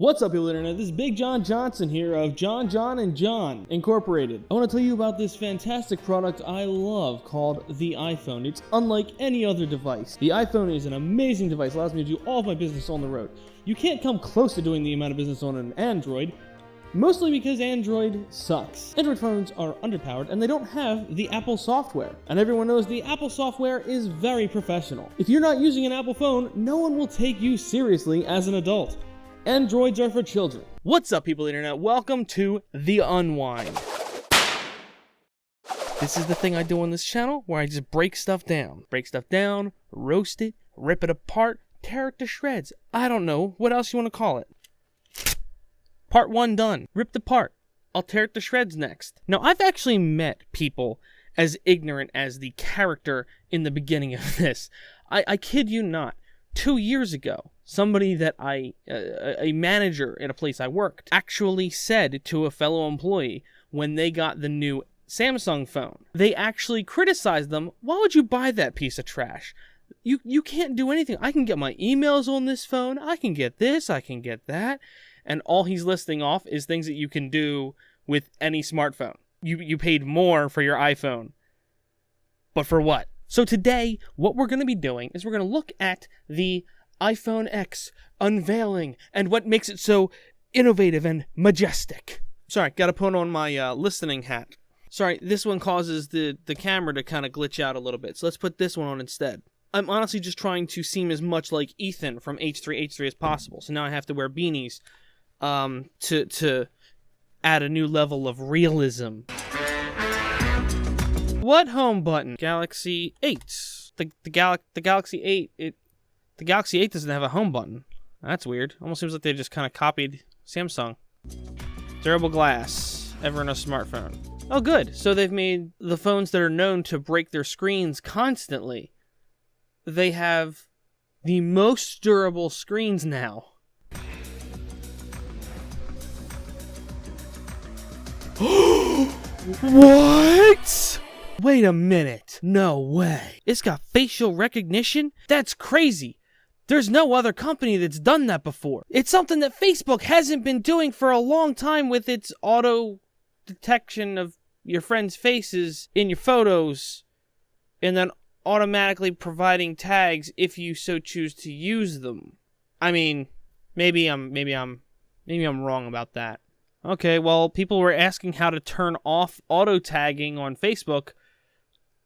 What's up, people of the internet? This is Big John Johnson here of John and John Incorporated. I want to tell you about this fantastic product I love called the iPhone. It's unlike any other device. The iPhone is an amazing device. It allows me to do all of my business on the road. You can't come close to doing the amount of business on an Android, mostly because Android sucks. Android phones are underpowered and they don't have the Apple software. And everyone knows the Apple software is very professional. If you're not using an Apple phone, no one will take you seriously as an adult. Androids are for children. What's up, people of the internet? Welcome to the Unwind. This is the thing I do on this channel where I just break stuff down. Roast it, rip it apart, tear it to shreds. I don't know. What else you want to call it? Part 1 done. Ripped apart. I'll tear it to shreds next. Now, I've actually met people as ignorant as the character in the beginning of this. I kid you not. 2 years ago, somebody that a manager at a place I worked, actually said to a fellow employee when they got the new Samsung phone, they actually criticized them. Why would you buy that piece of trash? You can't do anything. I can get my emails on this phone. I can get this. I can get that. And all he's listing off is things that you can do with any smartphone. You paid more for your iPhone. But for what? So today, what we're going to be doing is we're going to look at the iPhone X unveiling and what makes it so innovative and majestic. Sorry, got to put on my listening hat. Sorry, this one causes the camera to kind of glitch out a little bit, so let's put this one on instead. I'm honestly just trying to seem as much like Ethan from H3H3 as possible, so now I have to wear beanies to add a new level of realism. What home button? Galaxy 8. The Galaxy 8. The Galaxy 8 doesn't have a home button. That's weird. Almost seems like they just kind of copied Samsung. Durable glass. Ever in a smartphone. Oh, good. So they've made the phones that are known to break their screens constantly. They have the most durable screens now. What? Wait a minute. No way. It's got facial recognition? That's crazy. There's no other company that's done that before. It's something that Facebook hasn't been doing for a long time with its auto detection of your friends' faces in your photos and then automatically providing tags if you so choose to use them. I mean, maybe I'm wrong about that. Okay, well, people were asking how to turn off auto tagging on Facebook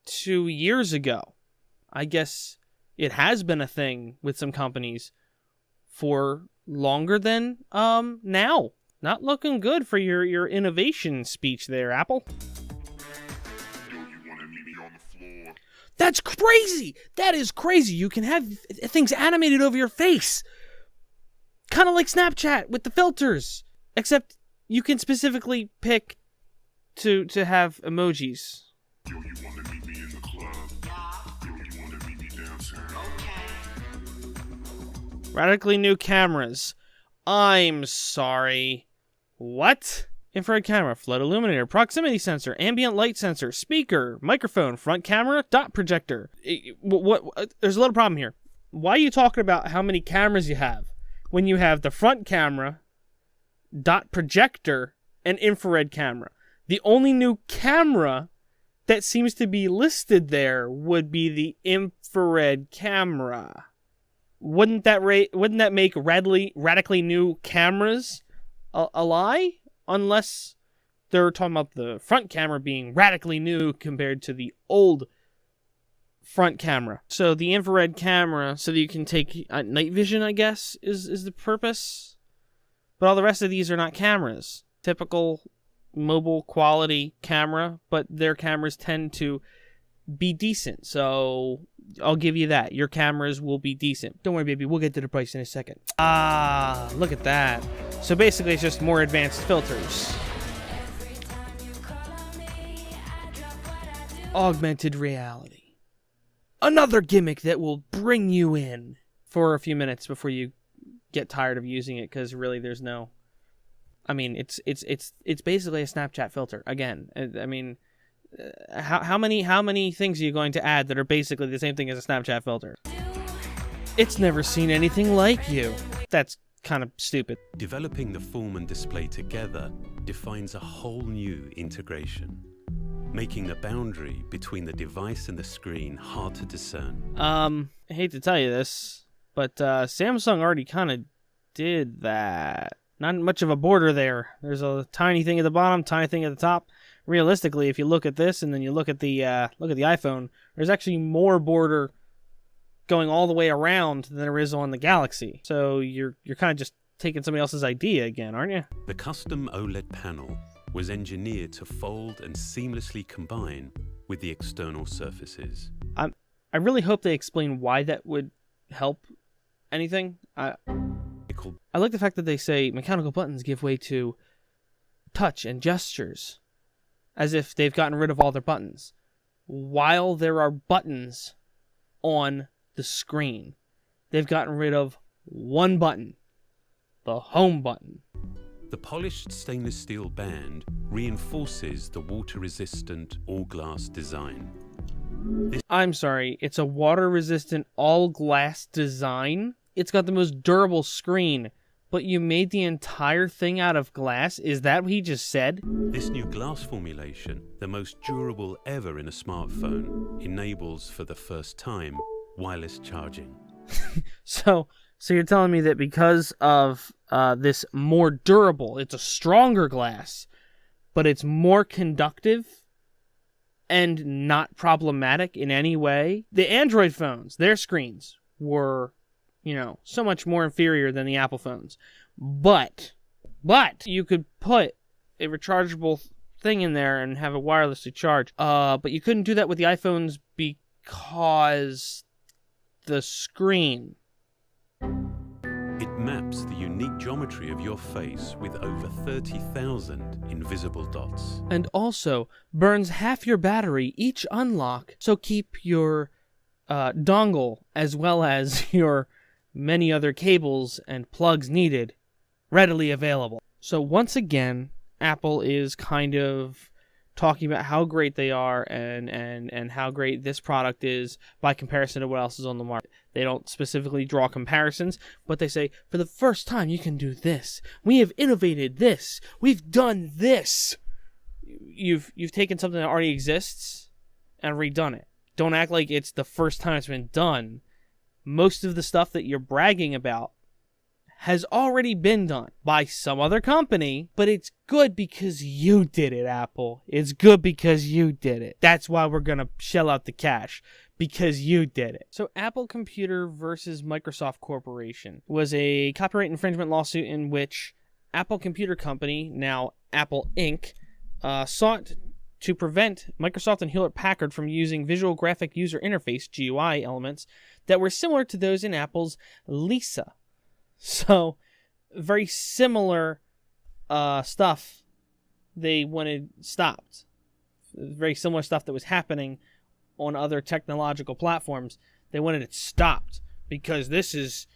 2 years ago. I guess it has been a thing with some companies for longer than now. Not looking good for your innovation speech there, Apple. Yo, you wanna meet me on the floor? That's crazy! That is crazy. You can have things animated over your face. Kind of like Snapchat with the filters. Except you can specifically pick to have emojis. Yo, you wanna meet me in the club? Yo, you wanna meet me downtown? Radically new cameras. I'm sorry. What? Infrared camera, flood illuminator, proximity sensor, ambient light sensor, speaker, microphone, front camera, dot projector. There's a little problem here. Why are you talking about how many cameras you have when you have the front camera, dot projector, and infrared camera? The only new camera that seems to be listed there would be the infrared camera. Wouldn't that make radically new cameras a lie? Unless they're talking about the front camera being radically new compared to the old front camera. So the infrared camera, so that you can take night vision, I guess, is the purpose. But all the rest of these are not cameras. Typical mobile quality camera, but their cameras tend to be decent. So I'll give you that. Your cameras will be decent. Don't worry, baby. We'll get to the price in a second. Ah, look at that. So basically, it's just more advanced filters. Augmented reality. Another gimmick that will bring you in for a few minutes before you get tired of using it, because really there's no... I mean, it's basically a Snapchat filter. Again, I mean... How many things are you going to add that are basically the same thing as a Snapchat filter? It's never seen anything like you. That's kind of stupid. Developing the form and display together defines a whole new integration, making the boundary between the device and the screen hard to discern. I hate to tell you this, but Samsung already kind of did that. Not much of a border there. There's a tiny thing at the bottom, tiny thing at the top. Realistically, if you look at this and then you look at the iPhone, there's actually more border going all the way around than there is on the Galaxy. So you're kind of just taking somebody else's idea again, aren't you? The custom OLED panel was engineered to fold and seamlessly combine with the external surfaces. I really hope they explain why that would help anything. I like the fact that they say mechanical buttons give way to touch and gestures, as if they've gotten rid of all their buttons, while there are buttons on the screen. They've gotten rid of one button, the home button. The polished stainless steel band reinforces the water-resistant all-glass design. I'm sorry, it's a water-resistant all-glass design? It's got the most durable screen, but you made the entire thing out of glass? Is that what he just said? This new glass formulation, the most durable ever in a smartphone, enables for the first time wireless charging. So you're telling me that because of this more durable, it's a stronger glass, but it's more conductive and not problematic in any way? The Android phones, their screens were, so much more inferior than the Apple phones. But you could put a rechargeable thing in there and have it wirelessly charge. But you couldn't do that with the iPhones because the screen. It maps the unique geometry of your face with over 30,000 invisible dots. And also burns half your battery each unlock, so keep your dongle as well as your many other cables and plugs needed readily available. So once again, Apple is kind of talking about how great they are and how great this product is by comparison to what else is on the market. They don't specifically draw comparisons, but they say, for the first time, you can do this. We have innovated this. We've done this. You've taken something that already exists and redone it. Don't act like it's the first time it's been done. Most of the stuff that you're bragging about has already been done by some other company, but it's good because you did it, Apple. It's good because you did it. That's why we're going to shell out the cash, because you did it. So Apple Computer versus Microsoft Corporation was a copyright infringement lawsuit in which Apple Computer Company, now Apple Inc., sought to prevent Microsoft and Hewlett-Packard from using visual graphic user interface, GUI, elements that were similar to those in Apple's Lisa. So, very similar stuff they wanted stopped. Very similar stuff that was happening on other technological platforms. They wanted it stopped because this is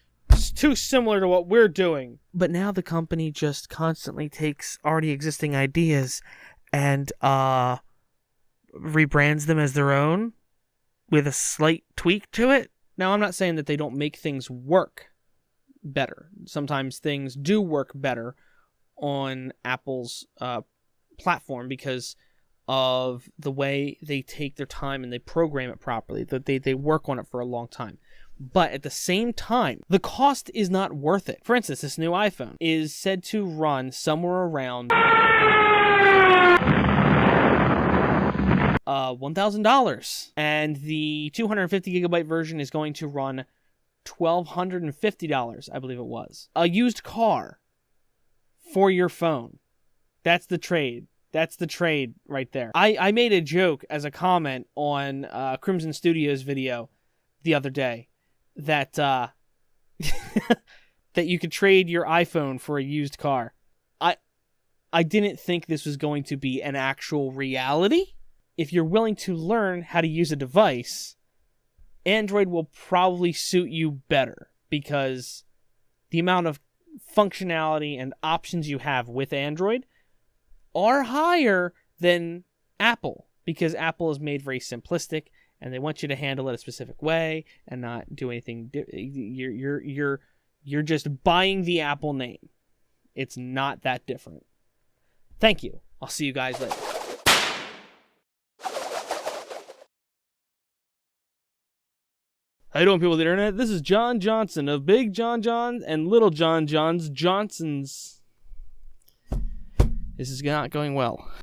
too similar to what we're doing. But now the company just constantly takes already existing ideas and rebrands them as their own with a slight tweak to it. Now, I'm not saying that they don't make things work better. Sometimes things do work better on Apple's platform because of the way they take their time and they program it properly. That they work on it for a long time. But at the same time, the cost is not worth it. For instance, this new iPhone is said to run somewhere around $1,000, and the 250 gigabyte version is going to run $1,250, I believe it was. A used car for your phone. That's the trade. That's the trade right there. I made a joke as a comment on Crimson Studios' video the other day that that you could trade your iPhone for a used car. I didn't think this was going to be an actual reality. If you're willing to learn how to use a device, Android will probably suit you better because the amount of functionality and options you have with Android are higher than Apple, because Apple is made very simplistic and they want you to handle it a specific way and not do anything. You're just buying the Apple name. It's not that different. Thank you. I'll see you guys later. How you doing, people of the internet? This is John Johnson of Big John John and Little John John's Johnson's. This is not going well.